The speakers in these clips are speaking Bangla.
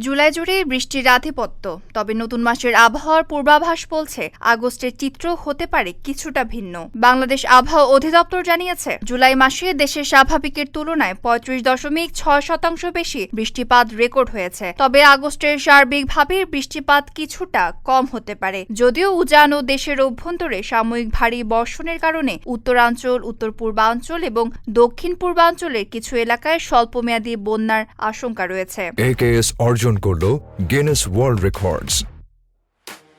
জুলাই জুড়ে বৃষ্টির আধিপত্য, তবে নতুন মাসের আবহাওয়ার পূর্বাভাস বলছে আগস্টের চিত্র হতে পারে কিছুটা ভিন্ন। বাংলাদেশ আবহাওয়া অধিদপ্তর জানিয়েছে, জুলাই মাসে দেশের স্বাভাবিকের তুলনায় ৩৫.৬% বেশি বৃষ্টিপাত রেকর্ড হয়েছে। তবে আগস্টের সার্বিকভাবে বৃষ্টিপাত কিছুটা কম হতে পারে, যদিও উজান ও দেশের অভ্যন্তরে সাময়িক ভারী বর্ষণের কারণে উত্তরাঞ্চল, উত্তর পূর্বাঞ্চল এবং দক্ষিণ পূর্বাঞ্চলের কিছু এলাকায় স্বল্পমেয়াদী বন্যার আশঙ্কা রয়েছে। AKS অর্জন করলো গিনেস ওয়ার্ল্ড রেকর্ডস।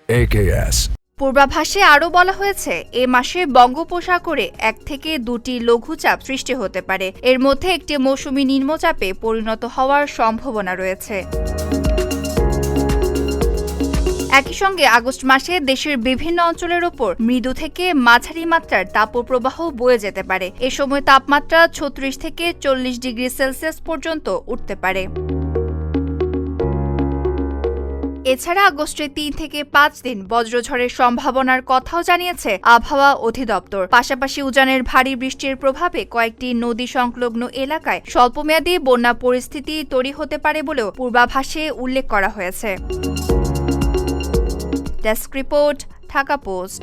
AKS পূর্বাভাসে আরও বলা হয়েছে, এ মাসে বঙ্গোপসাগরে 1 থেকে 2টি লঘুচাপ সৃষ্টি হতে পারে। এর মধ্যে একটি মৌসুমী নিম্নচাপে পরিণত হওয়ার সম্ভাবনা রয়েছে। একই সঙ্গে আগস্ট মাসে দেশের বিভিন্ন অঞ্চলের ওপর মৃদু থেকে মাঝারি মাত্রার তাপপ্রবাহ বয়ে যেতে পারে। এ সময় তাপমাত্রা 36 থেকে 40 ডিগ্রি সেলসিয়াস পর্যন্ত উঠতে পারে। এছাড়া আগস্টে 3 থেকে 5 দিন বজ্রঝড়ের সম্ভাবনার কথাও জানিয়েছে আবহাওয়া অধিদপ্তর। পাশাপাশি উজানের ভারী বৃষ্টির প্রভাবে কয়েকটি নদী সংলগ্ন এলাকায় স্বল্পমেয়াদী বন্যা পরিস্থিতি তৈরি হতে পারে বলেও পূর্বাভাসে উল্লেখ করা হয়েছে। Desk report, Dhaka post.